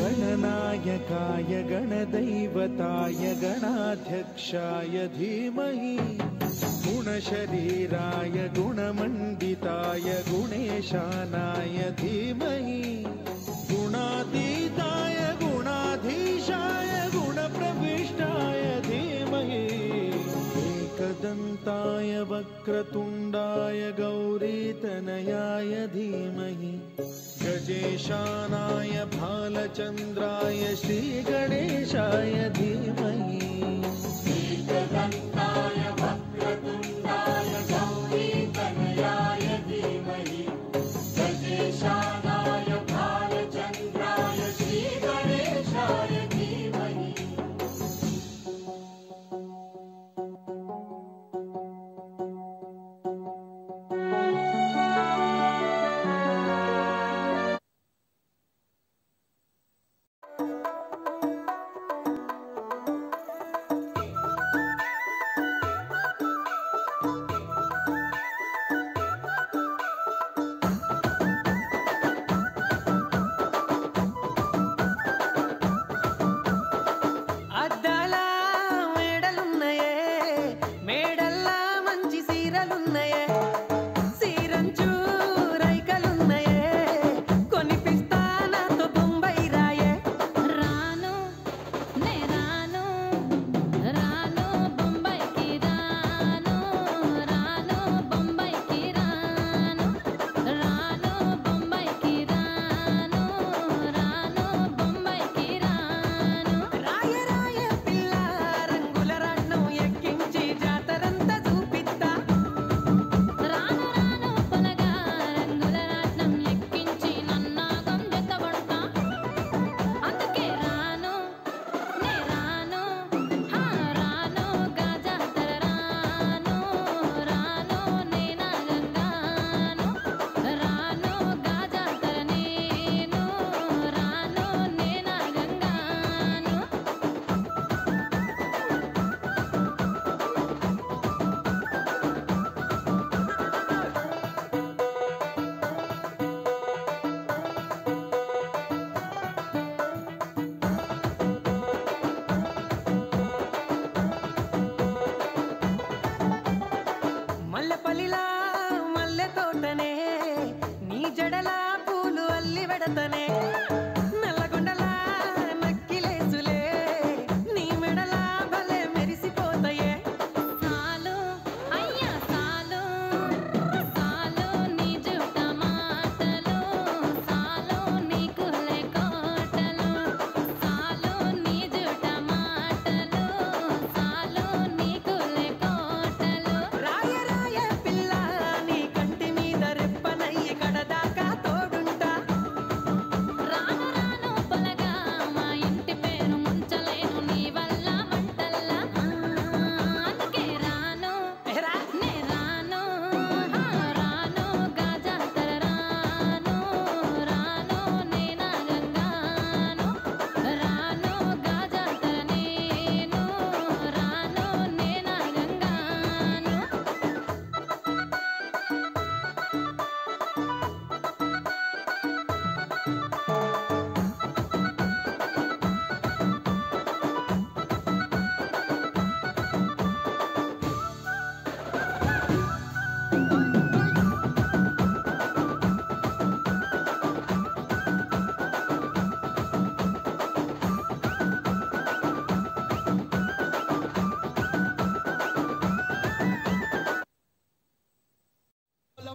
गणनायकाय गणदैवताय गणाध्यक्षाय धीमहि गुणशरीराय गुणमण्डिताय गुणेशानाय धीमहि गुणातीताय गुणाधीशाय गुणप्रविष्टाय धीमहि एकदन्ताय वक्रतुण्डाय गौरीतनयाय धीमहि गजेशानाय भालचन्द्राय श्रीगणेशाय धीमहि एकदन्ताय वक्रतुण्डाय गौरीतनयाय धीमहि गजेशानाय भालचन्द्राय श्रीगणेशाय धीमहि।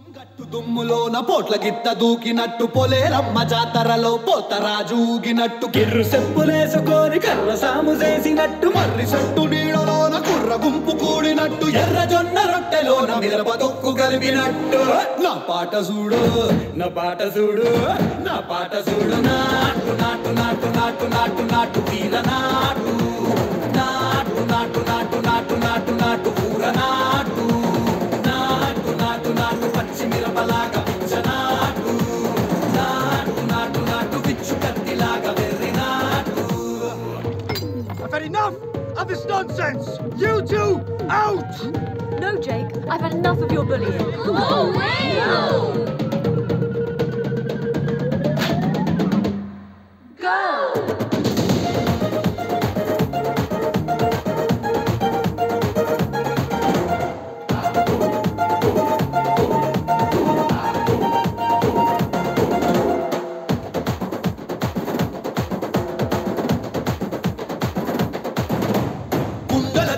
గట్టు దుమ్ములోన పోట్ల గిత్త దూకినట్టు పొలేరమ్మ జాతరలో పోతరాజు ఊగినట్టు కిర్రు చెప్పులేసుకొని కర్ర సాము చేసినట్టు మర్రి చెట్టు నీడలోన కుర్ర గుంపు కూడినట్టు ఎర్ర జొన్న రొట్టెలోన మిరప తొక్కు కలిపినట్టు నా పాట చూడు నా పాట చూడు నా పాట చూడు నాటు నాటు నాటు నాటు నాటు నాటు వీర నాటు నాటు నాటు నాటు నాటు నాటు నాటు ఊర నాటు నాటు నాటు నాటు పచ్చి మిరపలాగా పిచ్చనాటు నాటు నాటు నాటు పిచ్చు కత్తిలాగా వెర్రి నాటు. I've had enough of this nonsense! You two, out! No, Jake, I've had enough of your bullying. Oh, wow! Go!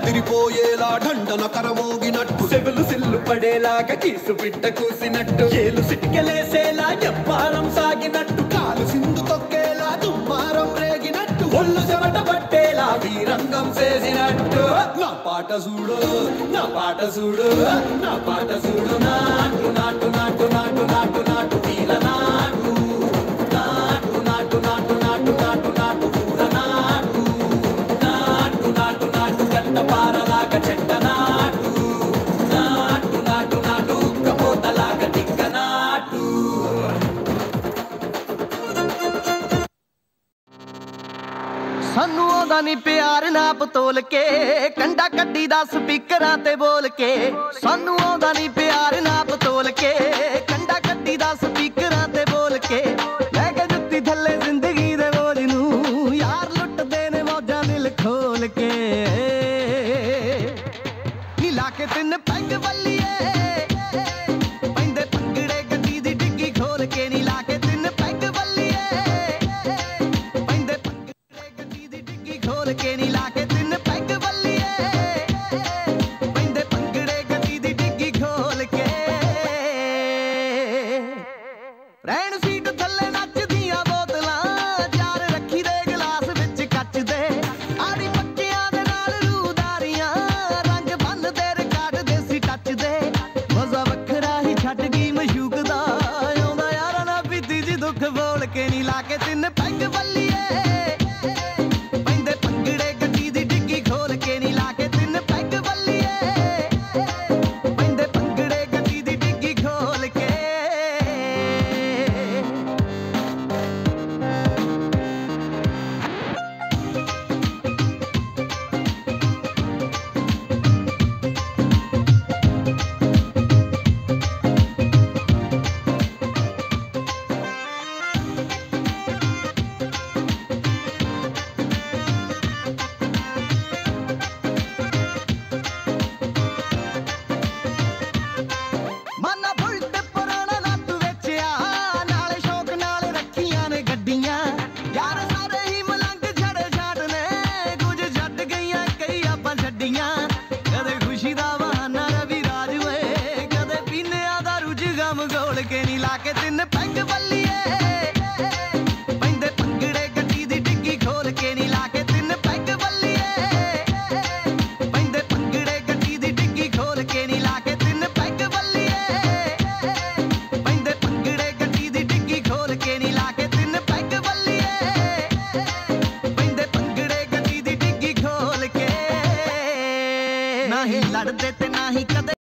తిరిపోయేలా ఢండన కరమోగినట్టు చెవులు సిల్లు పడేలాగా కీసు పిట్ట కూసినట్టు ఏలు సిటికెలేసేలా ఎప్పారం సాగినట్టు కాలు సింధు తొక్కేలా దుమ్మారం రేగినట్టు ఒళ్ళు చెమట పట్టేలా వీరంగం చేసినట్టు నా పాట చూడు నా పాట చూడు నా పాట చూడు నాటు నాటు నాటు నాటు నాటు నాటు వీర నాటు నాటు నాటు నాటు నాటు నాటు నాటు ఊర నాటు నాటు నాటు నాటు గంట పారలాగా చెట్ట నాటు నాటు నాటు నాటు ఉక్కపోతలాగా టిక్క నాటు. ਸਾਨੂੰ ਆਉਂਦਾ ਨੀ ਪਿਆਰ ਨਾਪ ਤੋਲ ਕੇ ਕੰਡਾ ਕੱਢੀ ਦਾ ਸਪੀਕਰਾਂ ਤੇ ਬੋਲ ਕੇ ਸਾਨੂੰ ਆਉਂਦਾ ਨੀ ਪਿਆਰ ਨਾਪ ਤੋਲ ਕੇ ਕੰਡਾ ਕੱਢੀ ਦਾ ਸਪੀਕਰਾਂ ਤੇ ਬੋਲ ਕੇ ਲੈ ਕੇ ਜੁੱਤੀ ਥੱਲੇ ਜ਼ਿੰਦਗੀ ਦੇ ਬੋਝ ਨੂੰ ਯਾਰ ਲੁੱਟਦੇ ਨੇ ਮੌਜਾਂ ਦਿਲ ਖੋਲ ਕੇ ਨੀ ਲਾ ਕੇ ਤਿੰਨ ਪੈਗ ਵੱਲੀਏ ਪੈਂਦੇ ਪੰਗੜੇ ਗੱਡੀ ਦੀ ਡਿੱਗੀ ਖੋਲ ਕੇ ਨੀ ਲਾ ਕੇ ਤਿੰਨ ਪੈਗ ਵੱਲੀਏ ਪੈਂਦੇ ਪੰਗੜੇ ਗੱਡੀ ਦੀ ਡਿੱਗੀ ਖੋਲ ਕੇ ਨੀ ਲਾ ਕੇ ਤਿੰਨ ਪੈਗ ਵੱਲੀਏ ਪੈਂਦੇ ਪੰਗੜੇ ਗੱਡੀ ਦੀ ਡਿੱਗੀ ਖੋਲ ਕੇ ਰਹਿਣ ਸੀਟ ਥੱਲੇ ਨੱਚਦੀਆਂ ਬੋਤਲਾਂ ਚਾਰ ਰੱਖੀ ਦੇ ਗਲਾਸ ਵਿੱਚ ਕੱਚ ਦੇ ਆੜੀ ਪੱਕਿਆਂ ਦੇ ਨਾਲ ਰੂਦਾਰੀਆਂ ਰੰਗ ਬੰਨਦੇ ਰਿਕਾਰਡ ਦੇਸੀ ਟੱਚ ਦੇ ਮਜ਼ਾ ਵੱਖਰਾ ਹੀ ਛੱਡ ਗਈ ਮਸ਼ੂਕ ਦਾ ਆਉਂਦਾ ਯਾਰਾਂ ਨਾ ਪੀਤੀ ਜੀ ਦੁੱਖ ਬੋਲ ਕੇ ਨੀ ਲਾ ਕੇ ਤਿੰਨ ਪੈਗ ਵੱਲੀਏ ਪੈਂਦੇ ਪੰਗੜੇ ਗੱਡੀ ਦੀ ਡਿੱਗੀ ਖੋਲ ਕੇ ਨੀ ਲਾ ਕੇ ਤਿੰਨ ਪੈਗ ਵੱਲੀਏ ਪੈਂਦੇ ਪੰਗੜੇ ਗੱਡੀ ਦੀ ਡਿੱਗੀ ਖੋਲ ਕੇ ਮਾਨਾ ਬੁਲਟ ਪੁਰਾਣਾ ਲੱਤ ਵੇਚਿਆ ਨਾਲੇ ਸ਼ੌਕ ਨਾਲ ਰੱਖੀਆਂ ਨੇ ਗੱਡੀਆਂ ਯਾਰ ਸਾਰੇ ਹੀ ਮਲੰਗ ਛੜੇ ਛਾਟ ਨੇ ਕੁਝ ਛੱਡ ਗਈਆਂ ਕਈ ਆਪਾਂ ਛੱਡੀਆਂ ਕਦੇ ਖੁਸ਼ੀ ਦਾ ਬਹਾਨਾ ਰਵੀ ਰਾਜ ਓਏ ਕਦੇ ਪੀਨਿਆਂ ਦਾ ਰੁਝ ਗਮ ਗੋਲ ਕੇ ਨੀ ਲਾ ਕੇ ਤਿੰਨ ਪੈਗ ਵੱਲੀਏ ਪੈਂਦੇ ਪੰਗੜੇ ਗੱਡੀ ਦੀ ਡਿੱਗੀ ਖੋਲ ਕੇ ਨੀ ਲਾ ਕੇ ਤਿੰਨ ਪੈਗ ਵੱਲੀਏ ਪੈਂਦੇ ਪੰਗੜੇ ਗੱਡੀ ਦੀ ਡਿੱਗੀ ਖੋਲ ਕੇ ਨੀ ਲਾ ਕੇ ਤਿੰਨ ਪੈਗ ਵੱਲੀਏ ਪੈਂਦੇ ਪੰਗੜੇ ਗੱਡੀ ਦੀ ਡਿੱਗੀ ਖੋਲ ਕੇ ਨੀ ਲਾ ਕੇ ਤਿੰਨ ਪੈਗ ਵੱਲੀਏ ਪੈਂਦੇ ਪੰਗੜੇ ਗੱਡੀ ਦੀ ਡਿੱਗੀ ਖੋਲ ਕੇ ਨਾ ਹੀ ਲੜਦੇ ਤੇ ਨਾ ਹੀ ਕਦੇ